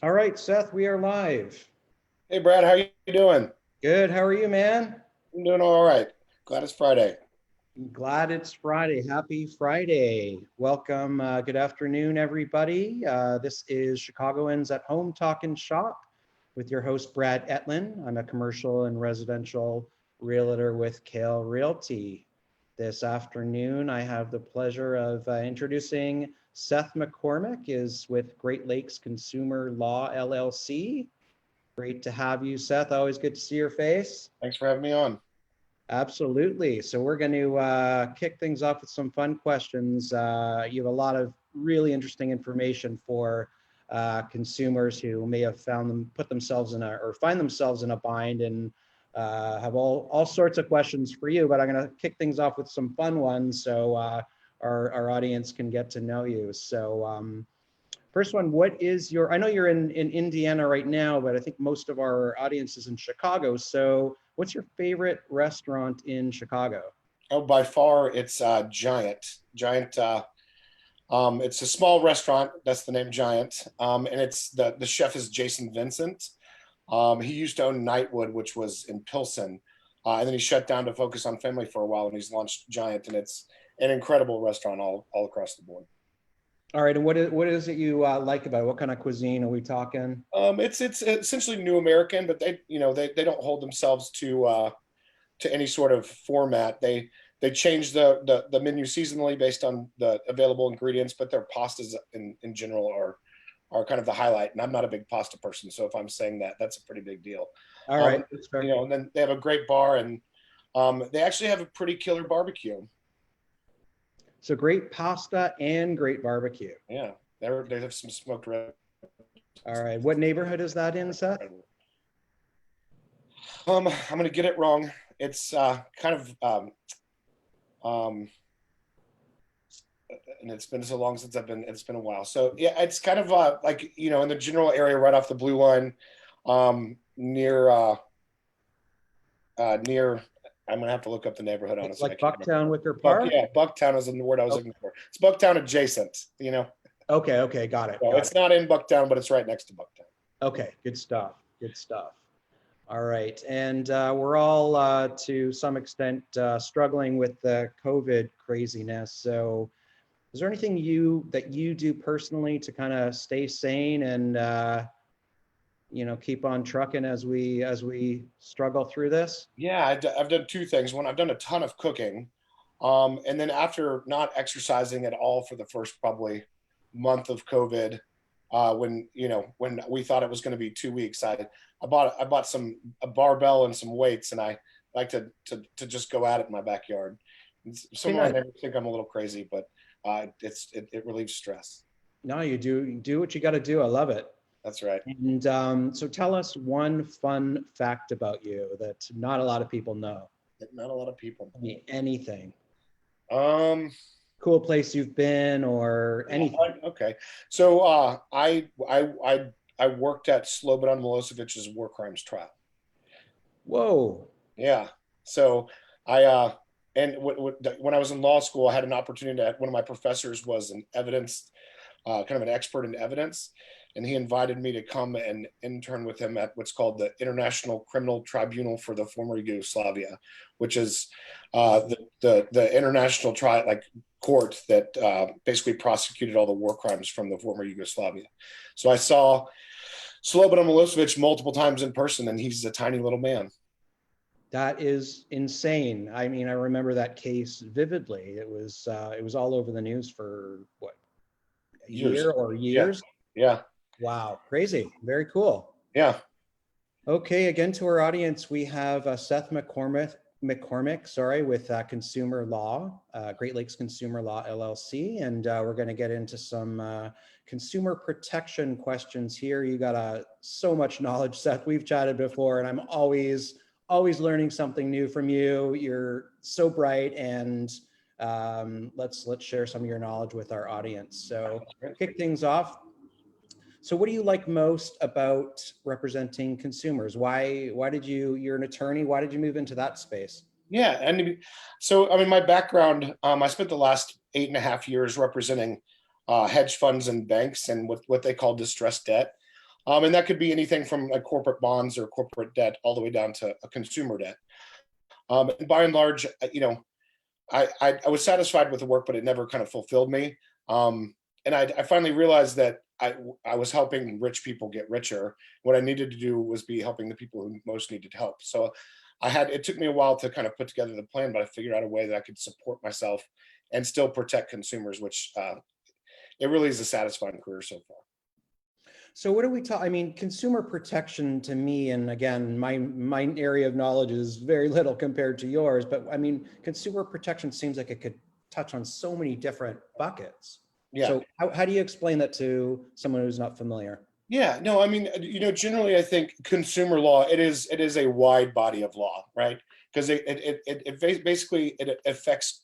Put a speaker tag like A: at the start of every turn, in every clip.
A: All right, Seth, we are live.
B: Hey Brad, how you doing?
A: Good. How are you, man?
B: I'm doing all right. Glad it's Friday.
A: Glad it's Friday. Happy Friday. Welcome. Good afternoon, everybody. This is Chicagoans at Home Talking Shop with your host, Brad Etlin. I'm a commercial and residential realtor with Kale Realty. This afternoon, I have the pleasure of introducing Seth McCormick is with Great Lakes Consumer Law LLC. Great to have you, Seth. Always good to see your face.
B: Thanks for having me on.
A: Absolutely. So we're going to kick things off with some fun questions. You have a lot of really interesting information for consumers who may have put themselves in a, or find themselves in a bind and have all sorts of questions for you. But I'm going to kick things off with some fun ones so our audience can get to know you. So first one, what is your, I know you're in Indiana right now, but I think most of our audience is in Chicago. So what's your favorite restaurant in Chicago?
B: Oh, by far, it's Giant. Giant. It's a small restaurant. That's the name, Giant. And it's the chef is Jason Vincent. He used to own Nightwood, which was in Pilsen, and then he shut down to focus on family for a while. And he's launched Giant, and it's an incredible restaurant all across the board.
A: All right, and what is it you like about it? What kind of cuisine are we talking?
B: It's essentially New American, but they don't hold themselves to any sort of format. They change the menu seasonally based on the available ingredients, but their pastas in general are kind of the highlight. And I'm not a big pasta person, so if I'm saying that, that's a pretty big deal.
A: All right, that's fair.
B: And then they have a great bar, and they actually have a pretty killer barbecue.
A: So great pasta and great barbecue.
B: Yeah, they have some smoked ribs.
A: All right, what neighborhood is that in, Seth?
B: I'm gonna get it wrong. It's kind of and it's been so long since it's been a while. So yeah, it's kind of like in the general area right off the blue line, near I'm gonna have to look up the neighborhood,
A: It's
B: honestly. I
A: like
B: can't remember.
A: Bucktown Wicker Park.
B: Yeah, Bucktown is the word I was
A: Oh,
B: looking for. It's Bucktown adjacent.
A: okay, okay, got it,
B: So
A: got
B: it's
A: it.
B: not in Bucktown, but it's right next to Bucktown.
A: Okay, good stuff, good stuff. All right, and we're all to some extent struggling with the COVID craziness. So, is there anything you do personally to kind of stay sane and keep on trucking as we struggle through this?
B: Yeah, I've done two things. One, I've done a ton of cooking, and then after not exercising at all for the first probably month of COVID, when we thought it was going to be 2 weeks, I bought a barbell and some weights, and I like to just go at it in my backyard.
A: Okay,
B: Some
A: nice.
B: might think I'm a little crazy, but it relieves stress.
A: No, you do what you got to do. I love it.
B: That's right.
A: And so, tell us one fun fact about you that not a lot of people know.
B: Not a lot of people
A: I mean, anything.
B: know.
A: Cool place you've been or anything.
B: Okay. So I worked at Slobodan Milosevic's war crimes trial.
A: Whoa.
B: Yeah. So I and when I was in law school, I had an opportunity to. One of my professors was an evidence, kind of an expert in evidence, and he invited me to come and intern with him at what's called the International Criminal Tribunal for the former Yugoslavia, which is the international trial like court that basically prosecuted all the war crimes from the former Yugoslavia. So I saw Slobodan Milosevic multiple times in person, and he's a tiny little man.
A: That is insane. I mean, I remember that case vividly. It was all over the news for what, a
B: Years.
A: year or
B: Yeah.
A: years?
B: Yeah.
A: Wow, crazy. Very cool.
B: Yeah.
A: Okay, again to our audience, we have Seth McCormick, sorry, with Consumer Law, Great Lakes Consumer Law LLC, and we're going to get into some consumer protection questions here. You got so much knowledge, Seth. We've chatted before, and I'm always learning something new from you. You're so bright, and let's share some of your knowledge with our audience. So, kick things off. So what do you like most about representing consumers? Why did you're an attorney, why did you move into that space?
B: Yeah. And so, I mean, my background, I spent the last 8.5 years representing hedge funds and banks and what they call distressed debt. And that could be anything from like corporate bonds or corporate debt all the way down to a consumer debt. And by and large, I was satisfied with the work, but it never kind of fulfilled me. And I finally realized that I was helping rich people get richer. What I needed to do was be helping the people who most needed help. So it took me a while to kind of put together the plan, but I figured out a way that I could support myself and still protect consumers, which it really is a satisfying career so far.
A: So what do we talk? I mean, consumer protection to me, and again, my area of knowledge is very little compared to yours, but I mean, consumer protection seems like it could touch on so many different buckets.
B: Yeah.
A: So how do you explain that to someone who's not familiar?
B: Yeah, no, I mean, generally, I think consumer law, it is a wide body of law, right? Because basically it affects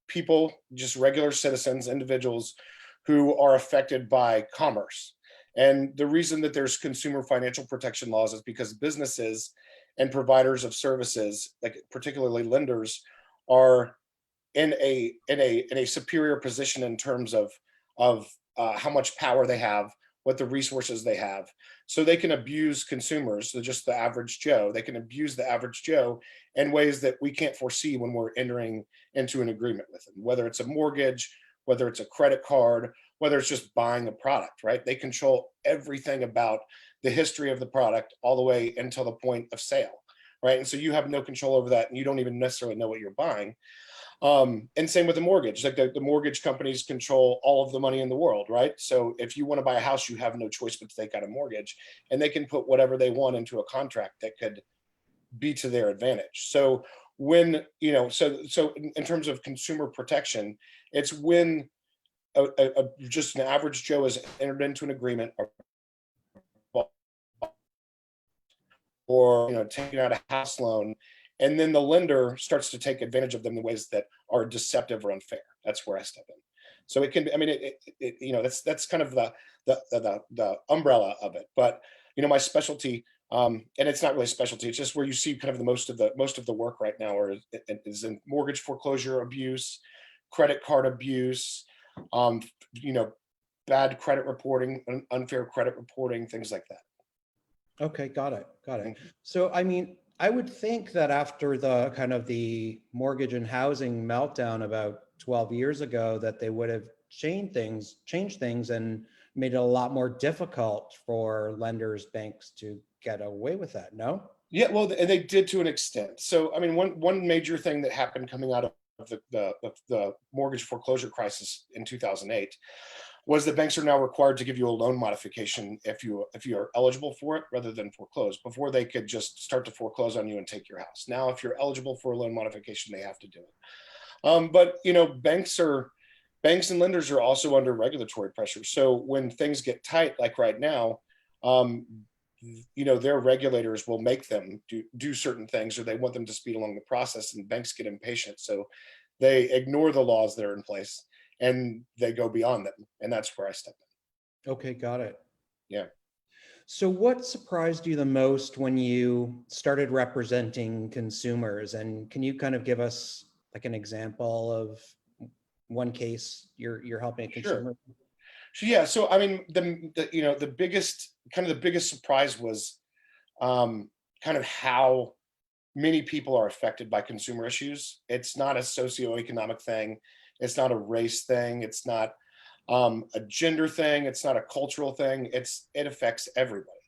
B: people, just regular citizens, individuals who are affected by commerce. And the reason that there's consumer financial protection laws is because businesses and providers of services, like particularly lenders, are in a superior position in terms of how much power they have, what the resources they have. So they can abuse consumers, so just the average Joe. They can abuse the average Joe in ways that we can't foresee when we're entering into an agreement with them, whether it's a mortgage, whether it's a credit card, whether it's just buying a product, right? They control everything about the history of the product all the way until the point of sale, right? And so you have no control over that, and you don't even necessarily know what you're buying. And same with the mortgage, like the mortgage companies control all of the money in the world, right? So if you want to buy a house, you have no choice but to take out a mortgage, and they can put whatever they want into a contract that could be to their advantage. So when, so in terms of consumer protection, it's when just an average Joe has entered into an agreement or taking out a house loan, and then the lender starts to take advantage of them in ways that are deceptive or unfair. That's where I step in. So it can be, I mean, that's kind of the umbrella of it. But my specialty, and it's not really a specialty, it's just where you see kind of the most of the work right now is in mortgage foreclosure abuse, credit card abuse, bad credit reporting, unfair credit reporting, things like that.
A: Okay, got it.
B: Mhm.
A: So, I mean, I would think that after the kind of the mortgage and housing meltdown about 12 years ago, that they would have changed things and made it a lot more difficult for lenders, banks to get away with that. No?
B: Yeah, well, they did to an extent. So, I mean, one major thing that happened coming out of the mortgage foreclosure crisis in 2008 was that banks are now required to give you a loan modification if you are eligible for it, rather than foreclose. Before, they could just start to foreclose on you and take your house. Now, if you're eligible for a loan modification, they have to do it. But banks and lenders are also under regulatory pressure. So when things get tight, like right now, their regulators will make them do certain things, or they want them to speed along the process, and banks get impatient. So they ignore the laws that are in place and they go beyond them. And that's where I step in.
A: Okay, got it.
B: Yeah.
A: So what surprised you the most when you started representing consumers? And can you kind of give us like an example of one case you're helping a consumer?
B: Sure. So yeah, so I mean, the biggest surprise was kind of how many people are affected by consumer issues. It's not a socioeconomic thing. It's not a race thing. It's not a gender thing. It's not a cultural thing. It affects everybody.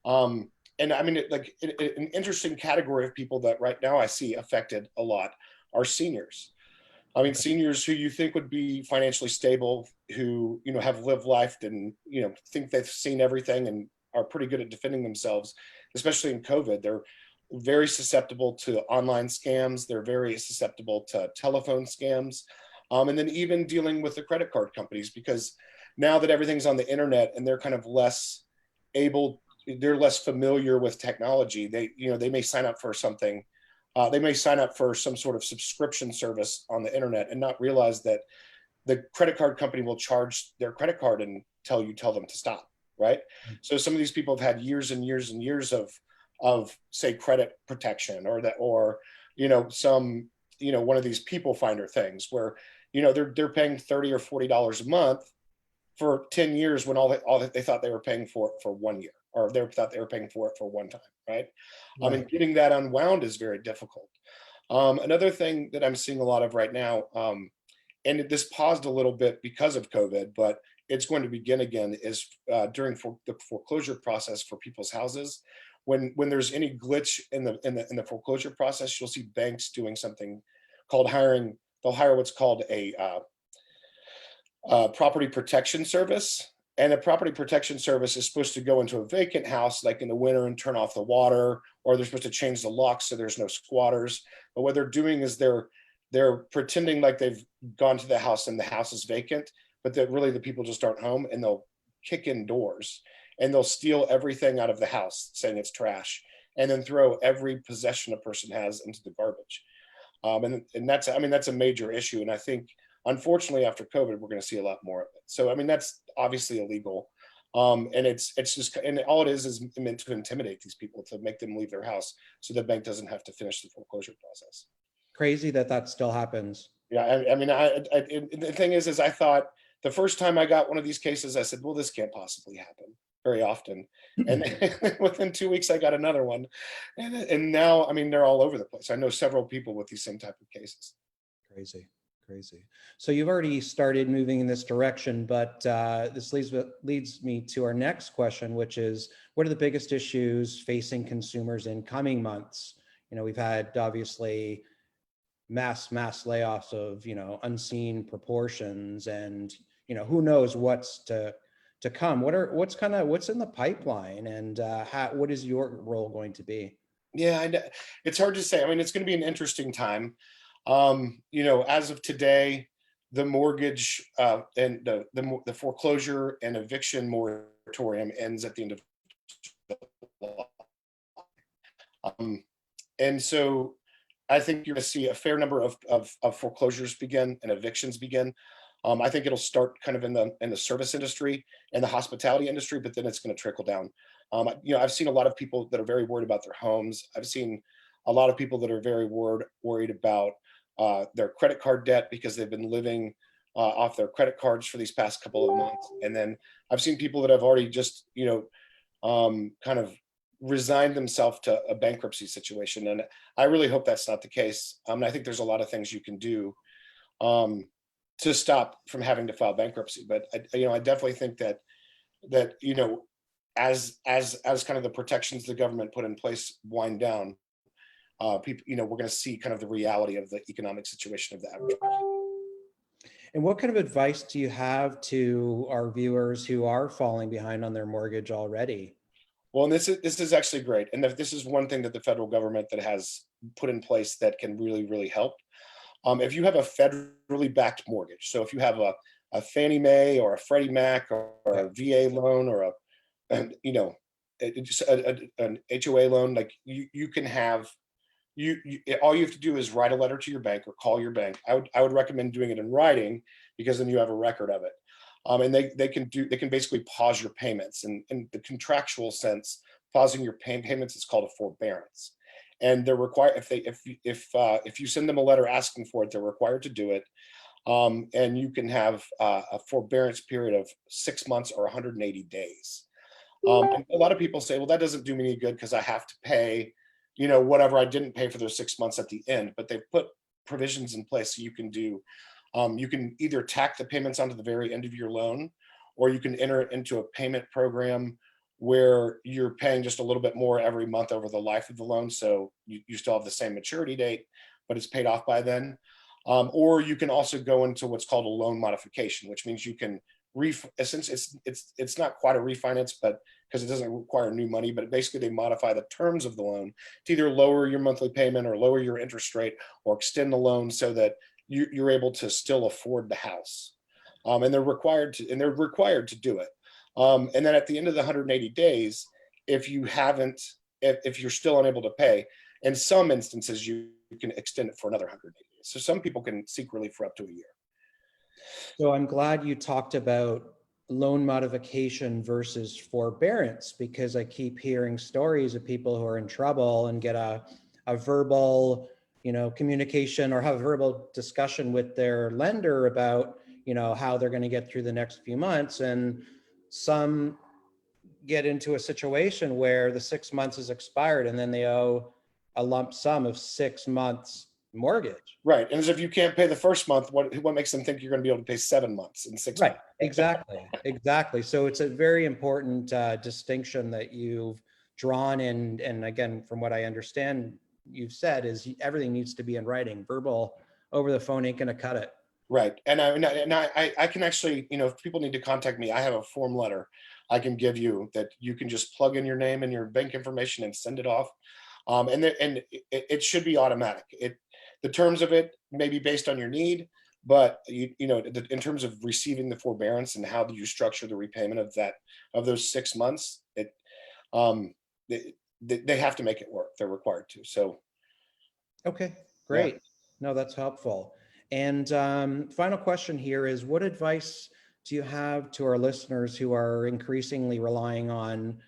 B: And I mean, an interesting category of people that right now I see affected a lot are seniors. I mean, seniors who you think would be financially stable, who have lived life and think they've seen everything and are pretty good at defending themselves, especially in COVID. They're very susceptible to online scams. They're very susceptible to telephone scams, and then even dealing with the credit card companies, because now that everything's on the internet and they're kind of less able, they're less familiar with technology. They may sign up for something. They may sign up for some sort of subscription service on the internet and not realize that the credit card company will charge their credit card and tell them to stop, right? So some of these people have had years and years and years of say credit protection, or some one of these people finder things where they're paying $30 or $40 a month for 10 years when all that they thought they were paying for 1 year. they were paying for it for one time, right? And
A: Right.
B: getting that unwound is very difficult. Another thing that I'm seeing a lot of right now, and this paused a little bit because of COVID, but it's going to begin again, is during the foreclosure process for people's houses. When there's any glitch in the foreclosure process, you'll see banks doing something called hiring. They'll hire what's called a property protection service. And a property protection service is supposed to go into a vacant house, like in the winter, and turn off the water, or they're supposed to change the locks so there's no squatters. But what they're doing is they're pretending like they've gone to the house and the house is vacant, but that really the people just aren't home, and they'll kick in doors and they'll steal everything out of the house, saying it's trash, and then throw every possession a person has into the garbage. And that's, I mean, that's a major issue. And I think, unfortunately, after COVID, we're going to see a lot more of it. So, I mean, that's obviously illegal. And it's just, and all it is meant to intimidate these people, to make them leave their house so the bank doesn't have to finish the foreclosure process.
A: Crazy that that still happens.
B: Yeah, I mean, the thing is I thought the first time I got one of these cases, I said, well, this can't possibly happen very often. And then within 2 weeks, I got another one. And now, I mean, they're all over the place. I know several people with these same type of cases.
A: Crazy, crazy. So you've already started moving in this direction, but this leads me to our next question, which is, what are the biggest issues facing consumers in coming months? You know, we've had obviously mass layoffs of, you know, unseen proportions, and, you know, who knows what's to come. What's in the pipeline, and what is your role going to be?
B: Yeah, it's hard to say. I mean, it's going to be an interesting time. You know, as of today, the mortgage and the foreclosure and eviction moratorium ends at the end of July. And so I think you're going to see a fair number of foreclosures begin and evictions begin. I think it'll start kind of in the service industry and the hospitality industry, but then it's going to trickle down. You know, I've seen a lot of people that are very worried about their homes. I've seen a lot of people that are very worried about their credit card debt, because they've been living off their credit cards for these past couple of months. And then I've seen people that have already just, you know, kind of resigned themselves to a bankruptcy situation. And I really hope that's not the case. I think there's a lot of things you can do to stop from having to file bankruptcy. But you know, I definitely think that you know, as kind of the protections the government put in place wind down, people, you know, we're going to see kind of the reality of the economic situation of the average person.
A: And what kind of advice do you have to our viewers who are falling behind on their mortgage already?
B: Well, and this is actually great, and this is one thing that the federal government that has put in place that can really help. If you have a federally backed mortgage, so if you have a Fannie Mae or a Freddie Mac or a VA loan or you know, just an HOA loan, like you can have, all you have to do is write a letter to your bank or call your bank. I would recommend doing it in writing, because then you have a record of it. And they can basically pause your payments. And in the contractual sense, pausing your payments is called a forbearance. And they're required, if you send them a letter asking for it, they're required to do it. And you can have a forbearance period of 6 months or 180 days. And a lot of people say, well, that doesn't do me any good because I have to pay, you know, whatever I didn't pay for those 6 months at the end. But they've put provisions in place so you can do, you can either tack the payments onto the very end of your loan, or you can enter it into a payment program where you're paying just a little bit more every month over the life of the loan. So you still have the same maturity date, but it's paid off by then. Or you can also go into what's called a loan modification, which means you can essentially it's not quite a refinance, but because it doesn't require new money, but basically they modify the terms of the loan to either lower your monthly payment or lower your interest rate or extend the loan so that you're able to still afford the house. And they're required to do it. And then at the end of the 180 days, if you're still unable to pay, in some instances you can extend it for another 180 days. So some people can seek relief for up to a year.
A: So I'm glad you talked about loan modification versus forbearance, because I keep hearing stories of people who are in trouble and get a verbal, you know, communication, or have a verbal discussion with their lender about, you know, how they're going to get through the next few months. And some get into a situation where the 6 months is expired and then they owe a lump sum of 6 months mortgage.
B: Right. And as if you can't pay the first month, what makes them think you're going to be able to pay 7 months in 6
A: Right.
B: months?
A: Exactly. So it's a very important distinction that you've drawn. And again, from what I understand, you've said is everything needs to be in writing. Verbal over the phone ain't going to cut it.
B: Right. And I can actually, if people need to contact me, I have a form letter I can give you that you can just plug in your name and your bank information and send it off. And it should be automatic. The terms of it may be based on your need, but in terms of receiving the forbearance and how do you structure the repayment of those 6 months, they have to make it work. They're required to. So.
A: Okay, great. Yeah. No, that's helpful. And final question here is, what advice do you have to our listeners who are increasingly relying on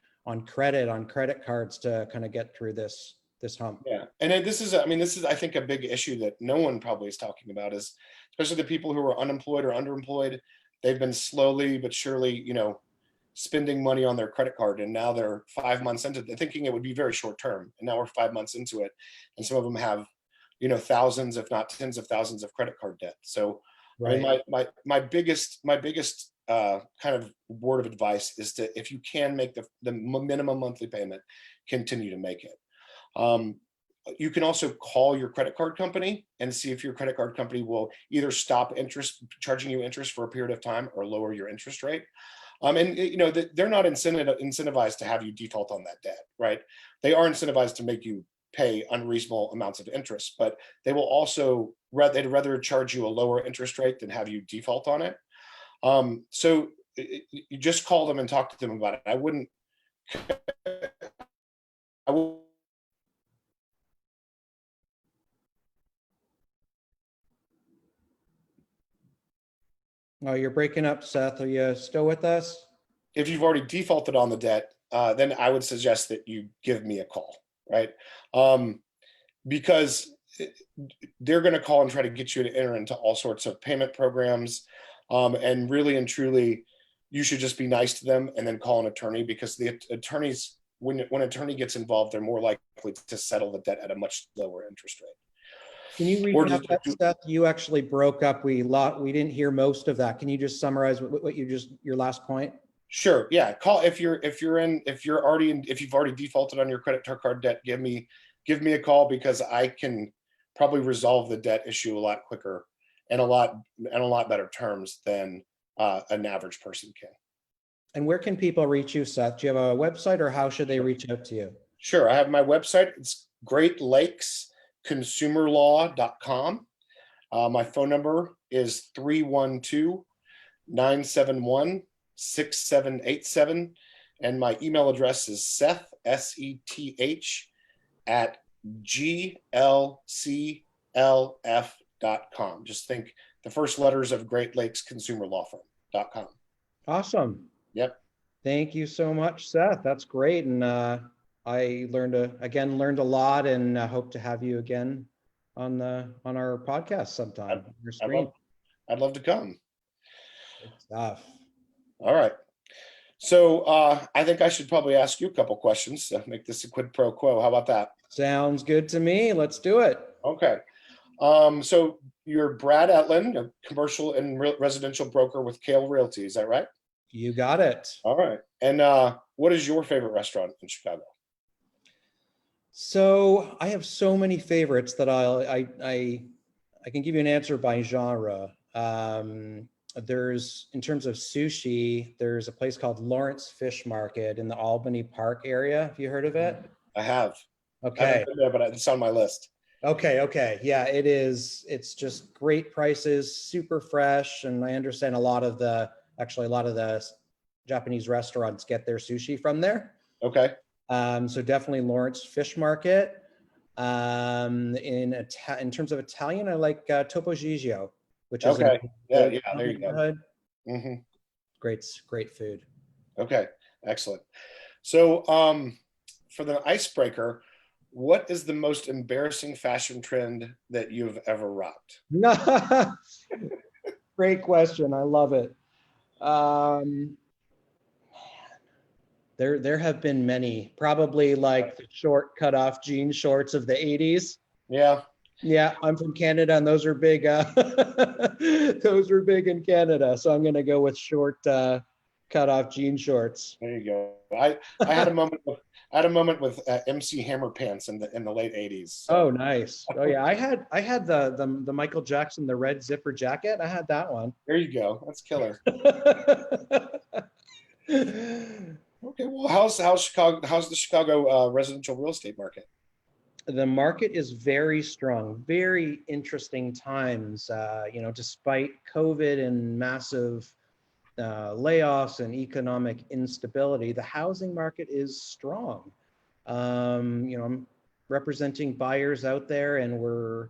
A: credit cards to kind of get through this hump?
B: Yeah, and this is I think a big issue that no one probably is talking about, is especially the people who are unemployed or underemployed. They've been slowly but surely, spending money on their credit card, and now they're 5 months into it, thinking it would be very short term, and now we're 5 months into it, and some of them have thousands, if not tens of thousands of credit card debt. So right. I mean, my biggest kind of word of advice is to, if you can make the minimum monthly payment, continue to make it. You can also call your credit card company and see if your credit card company will either stop charging you interest for a period of time, or lower your interest rate. And they're not incentivized to have you default on that debt, right? They are incentivized to make you pay unreasonable amounts of interest, but they will also they'd rather charge you a lower interest rate than have you default on it. So you just call them and talk to them about it. I wouldn't.
A: Oh, you're breaking up, Seth. Are you still with us?
B: If you've already defaulted on the debt, then I would suggest that you give me a call, right? Because they're going to call and try to get you to enter into all sorts of payment programs. And really and truly, you should just be nice to them and then call an attorney, because the attorneys, when an attorney gets involved, they're more likely to settle the debt at a much lower interest rate.
A: Can you recap that, Seth? You actually broke up. We didn't hear most of that. Can you just summarize what your last point?
B: Sure. Yeah. Call if you've already defaulted on your credit card debt. Give me a call, because I can probably resolve the debt issue a lot quicker and a lot better terms than an average person can.
A: And where can people reach you, Seth? Do you have a website, or how should they reach out to you?
B: Sure. I have my website. It's GreatLakesConsumerLaw.com. My phone number is 312-971-6787. And my email address is Seth, SETH, at glclf.com. Just think the first letters of Great Lakes Consumer Law Firm.com.
A: Awesome.
B: Yep.
A: Thank you so much, Seth. That's great. And I learned a lot, and hope to have you again on our podcast sometime.
B: I'd love to come.
A: Good stuff.
B: All right. So I think I should probably ask you a couple questions to make this a quid pro quo. How about that?
A: Sounds good to me. Let's do it.
B: Okay. So you're Brad Etland, a commercial and residential broker with Kale Realty. Is that right?
A: You got it.
B: All right. And what is your favorite restaurant in Chicago?
A: So I have so many favorites that I can give you an answer by genre. There's, in terms of sushi, there's a place called Lawrence Fish Market in the Albany Park area. Have you heard of it?
B: I have.
A: Okay.
B: I haven't been there, but it's on my list.
A: Okay. Yeah, it is. It's just great prices, super fresh. And I understand a lot of the Japanese restaurants get their sushi from there.
B: Okay.
A: So definitely Lawrence Fish Market. In terms of Italian, I like Topo Gigio, which is
B: okay. Yeah. There you go. Mm-hmm.
A: Great food.
B: Okay, excellent. So, for the icebreaker, what is the most embarrassing fashion trend that you've ever rocked? Great
A: question. I love it. There have been many, probably like the short cutoff jean shorts of the 80s.
B: Yeah.
A: Yeah, I'm from Canada, and those are big. Those were big in Canada, so I'm going to go with short cutoff jean shorts.
B: There you go. I had a moment with MC Hammer pants in the late 80s.
A: Oh,
B: So
A: nice. Oh yeah, I had the Michael Jackson, the red zipper jacket. I had that one.
B: there you go. That's killer. Okay. Well, how's the Chicago residential real estate market?
A: The market is very strong, very interesting times. Despite COVID and massive layoffs and economic instability, the housing market is strong. I'm representing buyers out there, and we're,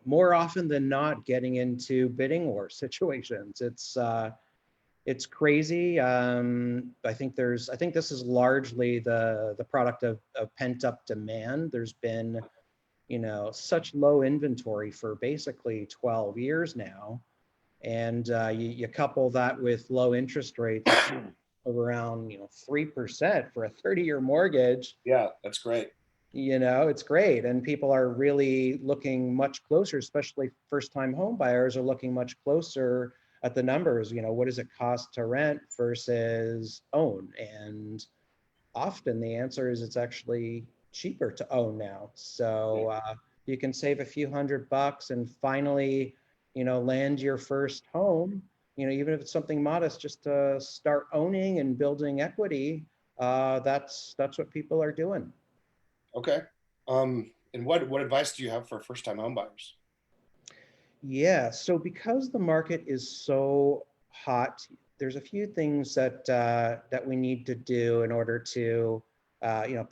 A: more often than not getting into bidding war situations. It's crazy. I think this is largely the product of pent up demand. There's been, such low inventory for basically 12 years now. And you couple that with low interest rates of around 3% for a 30-year mortgage.
B: Yeah, that's great.
A: It's great, and people are really looking much closer, especially first-time home buyers are looking much closer at the numbers. What does it cost to rent versus own? And often the answer is it's actually cheaper to own now. So you can save a few $100 and finally land your first home, even if it's something modest, just to start owning and building equity. That's what people are doing.
B: Okay. And what advice do you have for first-time home buyers?
A: Yeah, so because the market is so hot, there's a few things that we need to do in order to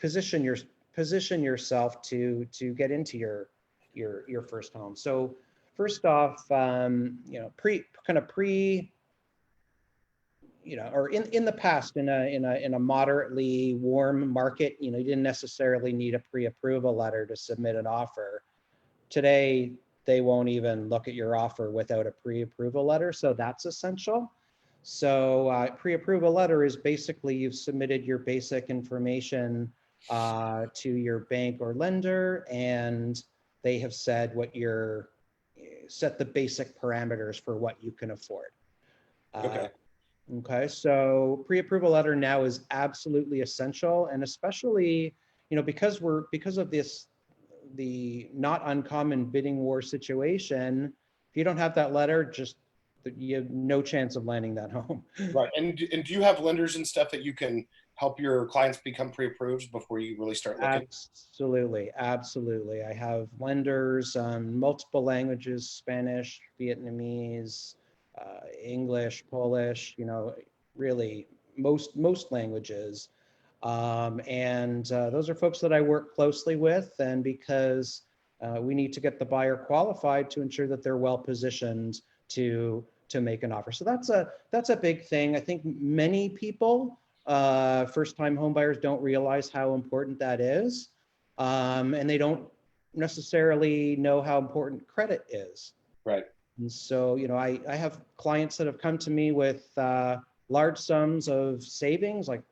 A: position yourself to get into your first home. So first off, or in the past, in a moderately warm market, you didn't necessarily need a pre-approval letter to submit an offer. Today, they won't even look at your offer without a pre-approval letter, so that's essential. So pre-approval letter is basically you've submitted your basic information to your bank or lender, and they have said set the basic parameters for what you can afford.
B: Okay.
A: Okay, so pre-approval letter now is absolutely essential, and especially, because of the not uncommon bidding war situation, if you don't have that letter, you have no chance of landing that home.
B: Right. And do you have lenders and stuff that you can help your clients become pre-approved before you really start looking?
A: Absolutely. I have lenders, multiple languages: Spanish, Vietnamese, English, Polish, really most languages. And those are folks that I work closely with, and because we need to get the buyer qualified to ensure that they're well positioned to make an offer. So that's a big thing. I think many people, first-time homebuyers, don't realize how important that is, and they don't necessarily know how important credit is.
B: Right.
A: And so, I have clients that have come to me with large sums of savings, like,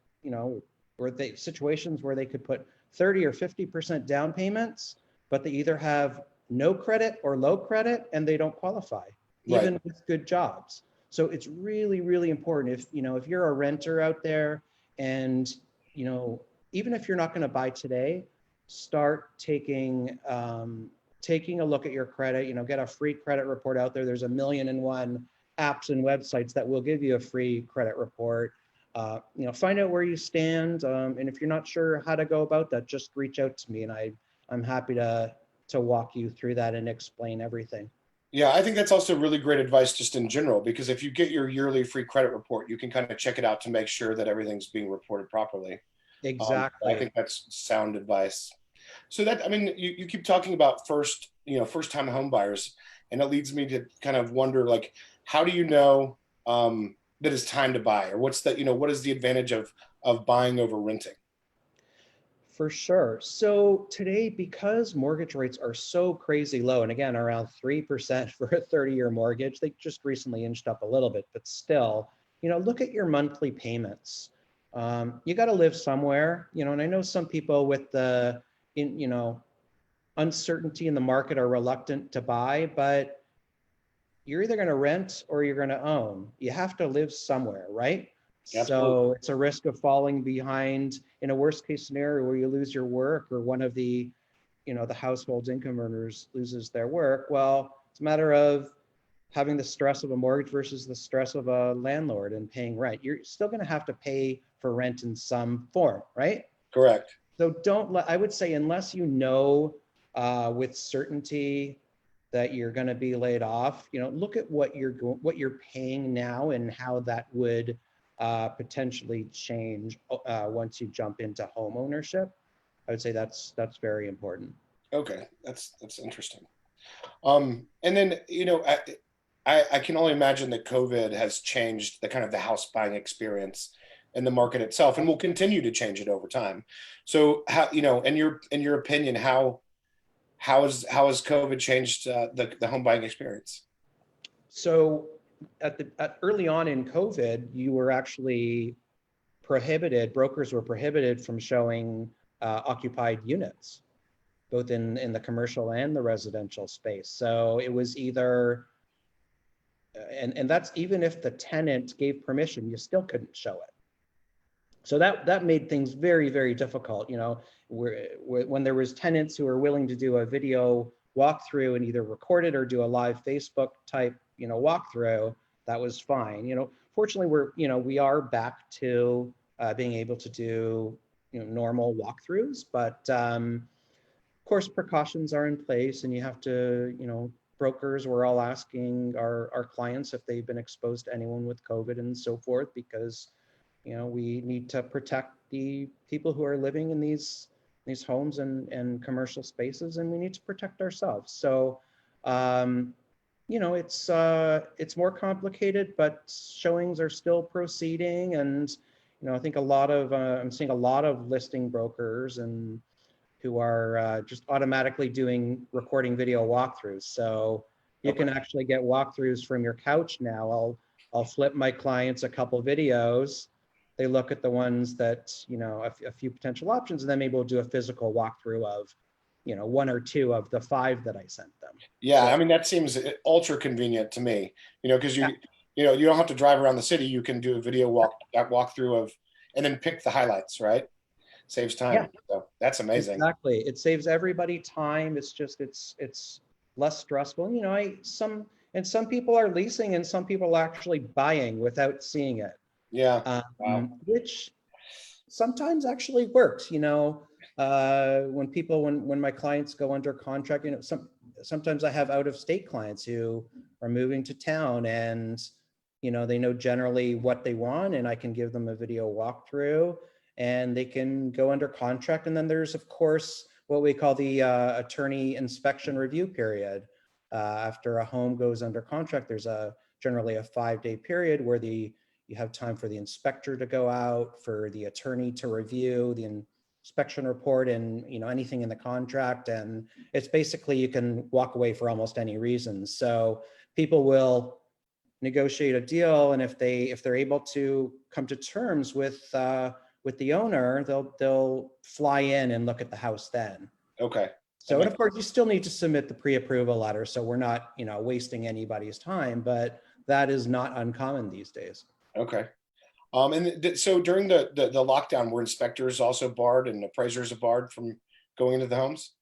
A: situations where they could put 30 or 50% down payments, but they either have no credit or low credit, and they don't qualify, even with good jobs. So it's really, really important. If you're a renter out there, and even if you're not going to buy today, start taking a look at your credit. Get a free credit report out there. There's 1,000,001 apps and websites that will give you a free credit report. Find out where you stand, and if you're not sure how to go about that, just reach out to me, and I'm happy to walk you through that and explain everything.
B: Yeah, I think that's also really great advice just in general, because if you get your yearly free credit report, you can kind of check it out to make sure that everything's being reported properly.
A: Exactly.
B: I think that's sound advice. So you keep talking about first-time home buyers, and it leads me to kind of wonder, like, how do you know that it's time to buy, or what is the advantage of buying over renting?
A: For sure. So today, because mortgage rates are so crazy low, and again, around 3% for a 30-year mortgage, they just recently inched up a little bit, but still, look at your monthly payments. You got to live somewhere, and I know some people with uncertainty in the market are reluctant to buy, but you're either going to rent or you're going to own. You have to live somewhere, right?
B: Absolutely.
A: So it's a risk of falling behind in a worst case scenario where you lose your work, or one of the household's income earners loses their work. Well, it's a matter of having the stress of a mortgage versus the stress of a landlord and paying rent. You're still going to have to pay for rent in some form, right?
B: Correct.
A: So I would say, unless with certainty that you're going to be laid off, look at what you're paying now and how that would potentially change once you jump into home ownership. I would say that's very important.
B: Okay, that's interesting. And then I can only imagine that COVID has changed the kind of the house buying experience and the market itself, and will continue to change it over time. So how, in your opinion, how has COVID changed the home buying experience?
A: So early on in COVID, you were actually brokers were prohibited from showing occupied units, both in the commercial and the residential space. So it was either, and that's even if the tenant gave permission, you still couldn't show it. So that made things very, very difficult. When there was tenants who were willing to do a video walkthrough and either record it or do a live Facebook type, walkthrough, that was fine. Fortunately, we are back to being able to do, normal walkthroughs, but of course precautions are in place, and you have to, brokers, we're all asking our clients if they've been exposed to anyone with COVID and so forth, because we need to protect the people who are living in these homes and commercial spaces, and we need to protect ourselves. So, it's more complicated, but showings are still proceeding. And, I think I'm seeing a lot of listing brokers and who are just automatically recording video walkthroughs. So you can actually get walkthroughs from your couch now. I'll flip my clients a couple videos. They look at the ones that, a few potential options, and then maybe we'll do a physical walkthrough of, one or two of the 5 that I sent them.
B: Yeah,
A: So,
B: I mean, that seems ultra convenient to me, because you don't have to drive around the city. You can do a video walkthrough and then pick the highlights, right? Saves time.
A: yeah,
B: So that's amazing.
A: exactly. It saves everybody time. It's just, it's less stressful. Some people are leasing and some people are actually buying without seeing it.
B: Yeah. Wow.
A: Which sometimes actually works. When my clients go under contract, sometimes I have out of state clients who are moving to town, and they know generally what they want, and I can give them a video walkthrough and they can go under contract. And then there's, of course, what we call the attorney inspection review period. After a home goes under contract, there's generally a 5-day period where you have time for the inspector to go out, for the attorney to review the inspection report and anything in the contract. And it's basically, you can walk away for almost any reason. So people will negotiate a deal, and if they're able to come to terms with the owner, they'll fly in and look at the house then.
B: Okay.
A: So, and of course, you still need to submit the pre-approval letter, so we're not wasting anybody's time, but that is not uncommon these days.
B: Okay. So during the lockdown, were inspectors also barred and appraisers barred from going into the homes?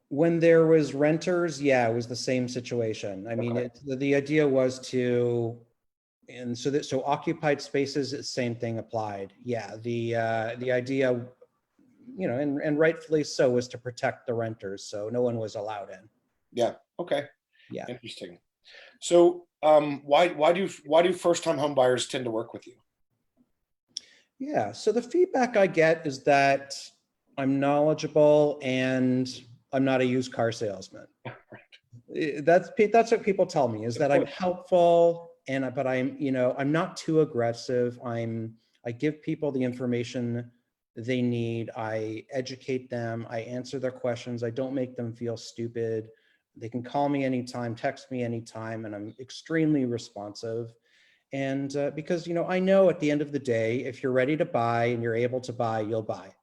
A: When there was renters, yeah, it was the same situation. I mean, the idea was to, and so occupied spaces, the same thing applied. Yeah, the idea, and rightfully so, was to protect the renters, so no one was allowed in.
B: Yeah. Okay.
A: Yeah.
B: Interesting. So, why do first time home buyers tend to work with you?
A: Yeah. So the feedback I get is that I'm knowledgeable and I'm not a used car salesman. That's what people tell me, is that I'm helpful, but I'm not too aggressive. I give people the information they need. I educate them. I answer their questions. I don't make them feel stupid. They can call me anytime, text me anytime, and I'm extremely responsive. And because, you know, I know at the end of the day, if you're ready to buy and you're able to buy, you'll buy.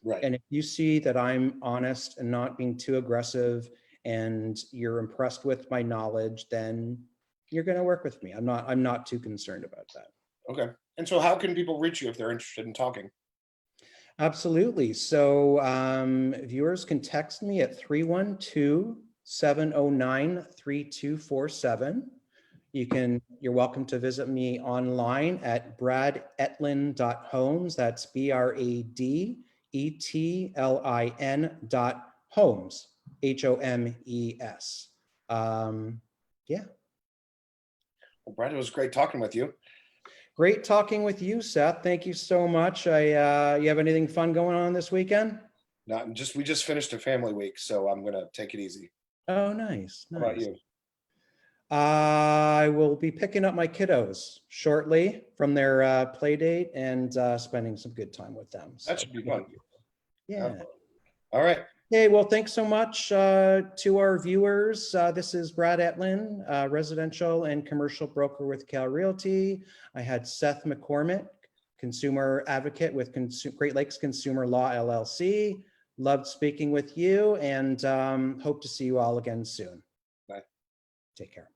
B: Right.
A: And if you see that I'm honest and not being too aggressive and you're impressed with my knowledge, then you're going to work with me. I'm not too concerned about that.
B: Okay. And so how can people reach you if they're interested in talking?
A: Absolutely. So viewers can text me at 312-709-3247. You're welcome to visit me online at bradetlin.homes. That's BRADETLIN.homes, HOMES. Yeah.
B: Well, Brad, it was great talking with you.
A: Great talking with you, Seth. Thank you so much. You have anything fun going on this weekend?
B: We just finished a family week, so I'm gonna take it easy.
A: Oh, nice.
B: How about you?
A: I will be picking up my kiddos shortly from their play date and spending some good time with them.
B: That should be fun.
A: Yeah.
B: All right.
A: Hey, well, thanks so much to our viewers. This is Brad Etlin, residential and commercial broker with Cal Realty. I had Seth McCormick, consumer advocate with Great Lakes Consumer Law LLC. Loved speaking with you and hope to see you all again soon.
B: Bye.
A: Take care.